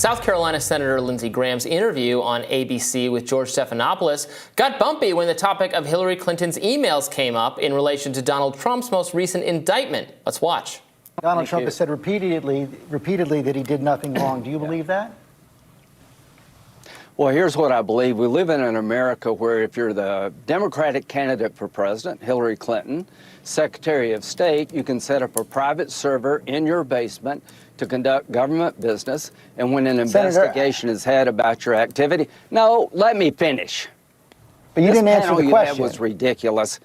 South Carolina Senator Lindsey Graham's interview on ABC with George Stephanopoulos got bumpy when the topic of Hillary Clinton's emails came up in relation to Donald Trump's most recent indictment. Let's watch. Donald Trump has said repeatedly that he did nothing wrong. Do you believe that? Well, here's what I believe. We live in an America where if you're the Democratic candidate for president, Hillary Clinton, Secretary of State, you can set up a private server in your basement to conduct government business. And when an investigation is had about your activity, no, let me finish. But you didn't answer the question. That was ridiculous.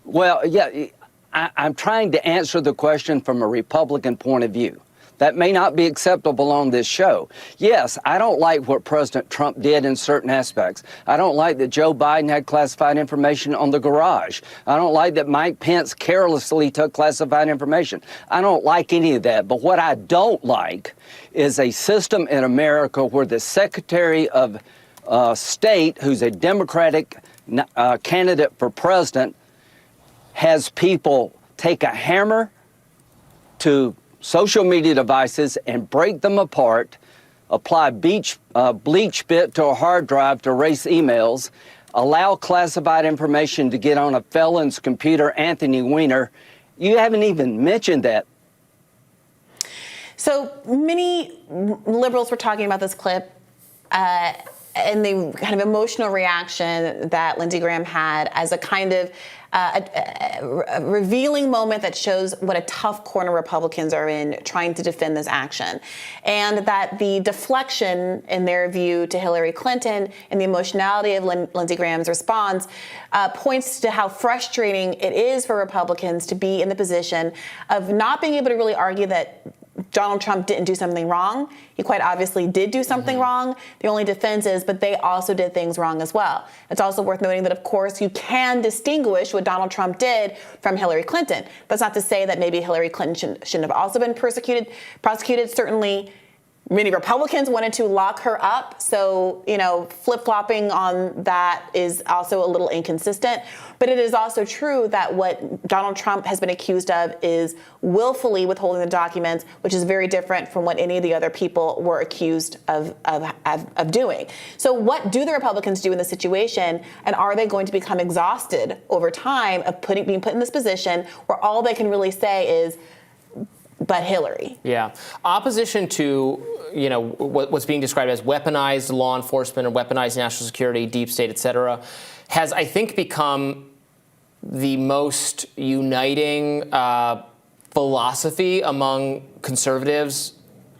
Well, yeah, I'm trying to answer the question from a Republican point of view. That may not be acceptable on this show. Yes, I don't like what President Trump did in certain aspects. I don't like that Joe Biden had classified information on the garage. I don't like that Mike Pence carelessly took classified information. I don't like any of that. But what I don't like is a system in America where the Secretary of State, who's a Democratic candidate for president, has people take a hammer to social media devices and break them apart, apply bleach bit to a hard drive to erase emails, allow classified information to get on a felon's computer, Anthony Weiner. You haven't even mentioned that. So many liberals were talking about this clip and the kind of emotional reaction that Lindsey Graham had as a kind of a revealing moment that shows what a tough corner Republicans are in trying to defend this action. And that the deflection, in their view, to Hillary Clinton and the emotionality of Lindsey Graham's response points to how frustrating it is for Republicans to be in the position of not being able to really argue that Donald Trump didn't do something wrong. He quite obviously did do something wrong. The only defense is, but they also did things wrong as well. It's also worth noting that, of course, you can distinguish what Donald Trump did from Hillary Clinton. That's not to say that maybe Hillary Clinton shouldn't have also been prosecuted. Certainly, many Republicans wanted to lock her up. So, flip-flopping on that is also a little inconsistent. But it is also true that what Donald Trump has been accused of is willfully withholding the documents, which is very different from what any of the other people were accused of doing. So what do the Republicans do in this situation? And are they going to become exhausted over time of being put in this position where all they can really say is, but Hillary? Yeah. Opposition to, what's being described as weaponized law enforcement or weaponized national security, deep state, et cetera, has, I think, become the most uniting philosophy among conservatives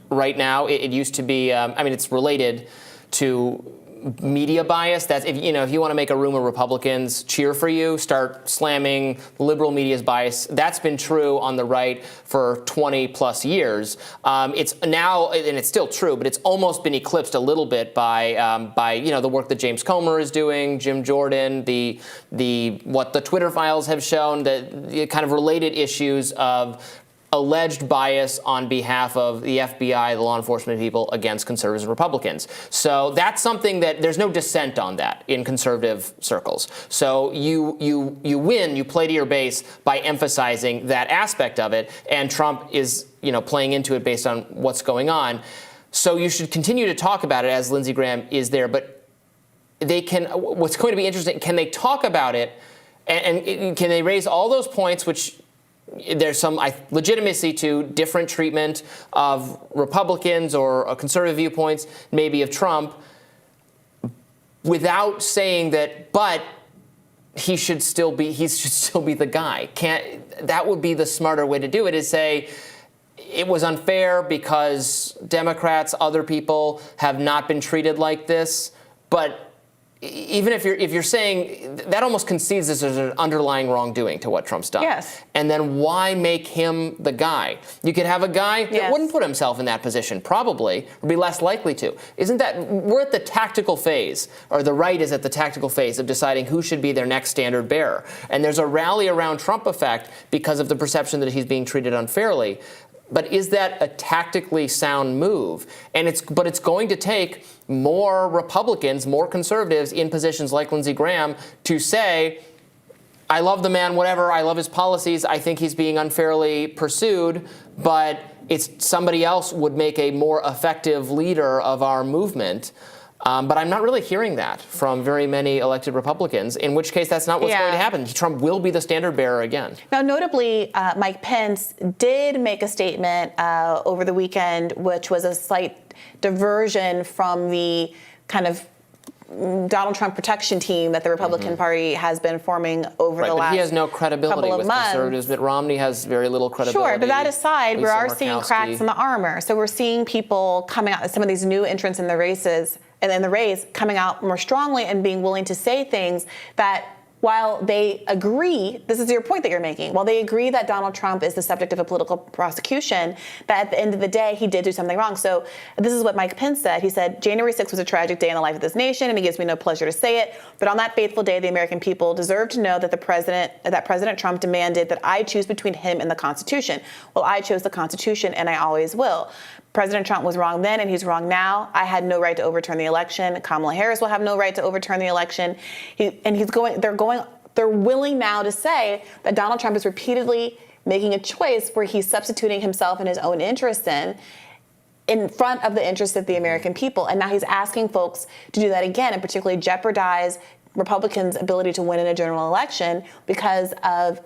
right now. It used to be, it's related to media bias. That's if you want to make a room of Republicans cheer for you, start slamming liberal media's bias. That's been true on the right for 20 plus years. It's now, and it's still true, but it's almost been eclipsed a little bit by the work that James Comer is doing, Jim Jordan, what the Twitter files have shown, the kind of related issues of alleged bias on behalf of the FBI, the law enforcement people, against conservatives and Republicans. So that's something that there's no dissent on that in conservative circles. So you win, you play to your base by emphasizing that aspect of it, and Trump is playing into it based on what's going on. So you should continue to talk about it as Lindsey Graham is there, but what's going to be interesting, can they talk about it and can they raise all those points which there's some legitimacy to different treatment of Republicans or conservative viewpoints, maybe of Trump, without saying that, but he should still be the guy. That would be the smarter way to do it, is say it was unfair because Democrats, other people have not been treated like this, but even if you're saying that, almost concedes this as an underlying wrongdoing to what Trump's done. Yes. And then why make him the guy? You could have a guy that wouldn't put himself in that position, probably, or be less likely to. We're at the tactical phase, or the right is at the tactical phase of deciding who should be their next standard bearer. And there's a rally around Trump effect because of the perception that he's being treated unfairly. But is that a tactically sound move? But it's going to take more Republicans, more conservatives in positions like Lindsey Graham to say, I love the man, whatever, I love his policies, I think he's being unfairly pursued, but somebody else would make a more effective leader of our movement. But I'm not really hearing that from very many elected Republicans, in which case that's not what's going to happen. Trump will be the standard bearer again. Now, notably, Mike Pence did make a statement over the weekend, which was a slight diversion from the kind of Donald Trump protection team that the Republican Party has been forming over the last he has no credibility couple of with months. Conservatives. Mitt Romney has very little credibility. Sure, but that aside, we Lisa are seeing Murkowski. cracks in the armor. So we're seeing people coming out, some of these new entrants in the races, and in the race, coming out more strongly and being willing to say things that, while they agree, this is your point that you're making, while they agree that Donald Trump is the subject of a political prosecution, that at the end of the day, he did do something wrong. So this is what Mike Pence said. He said, January 6th was a tragic day in the life of this nation, and it gives me no pleasure to say it. But on that fateful day, the American people deserve to know that President Trump demanded that I choose between him and the Constitution. Well, I chose the Constitution, and I always will. President Trump was wrong then, and he's wrong now. I had no right to overturn the election. Kamala Harris will have no right to overturn the election. They're willing now to say that Donald Trump is repeatedly making a choice where he's substituting himself and his own interests in front of the interests of the American people. And now he's asking folks to do that again, and particularly jeopardize Republicans' ability to win in a general election because of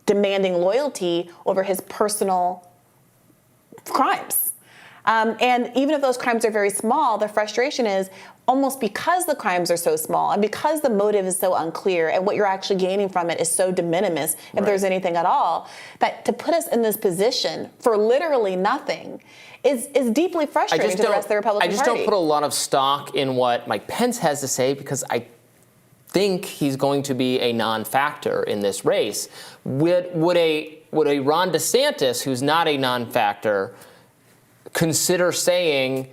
demanding loyalty over his personal crimes. And even if those crimes are very small, the frustration is almost because the crimes are so small and because the motive is so unclear and what you're actually gaining from it is so de minimis, if there's anything at all, that to put us in this position for literally nothing is deeply frustrating to the rest of the Republican Party. I just don't put a lot of stock in what Mike Pence has to say because I think he's going to be a non-factor in this race. Would a Ron DeSantis, who's not a non-factor, consider saying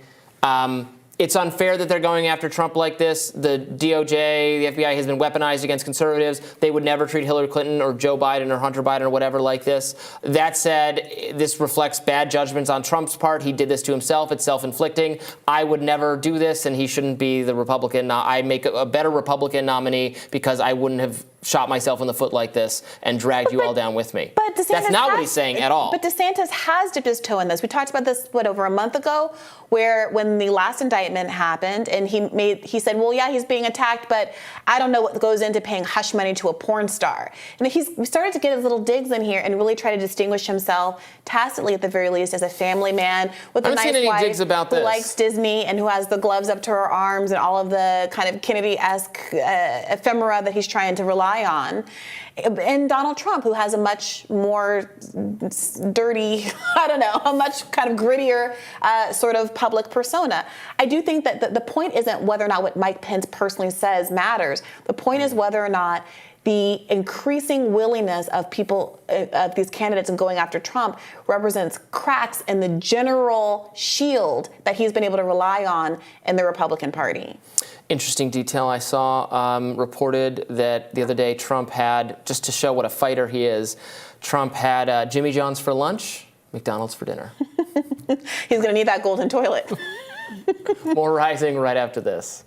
it's unfair that they're going after Trump like this? The DOJ, the FBI has been weaponized against conservatives. They would never treat Hillary Clinton or Joe Biden or Hunter Biden or whatever like this. That said, this reflects bad judgments on Trump's part. He did this to himself. It's self-inflicting. I would never do this, and he shouldn't be the Republican. I make a better Republican nominee because I wouldn't have shot myself in the foot like this and dragged you all down with me. But DeSantis That's not what he's saying at all. But DeSantis has dipped his toe in this. We talked about this, over a month ago, where when the last indictment happened and he said, well, yeah, he's being attacked, but I don't know what goes into paying hush money to a porn star. And he started to get his little digs in here and really try to distinguish himself tacitly, at the very least, as a family man with a nice wife who likes Disney and who has the gloves up to her arms and all of the kind of Kennedy-esque ephemera that he's trying to rely on. And Donald Trump, who has a much more dirty, a much kind of grittier sort of public persona. I do think that the point isn't whether or not what Mike Pence personally says matters. The point is whether or not the increasing willingness of people, of these candidates in going after Trump, represents cracks in the general shield that he's been able to rely on in the Republican Party. Interesting detail I saw reported that the other day Trump had, just to show what a fighter he is, Trump had Jimmy John's for lunch, McDonald's for dinner. He's going to need that golden toilet. More Rising right after this.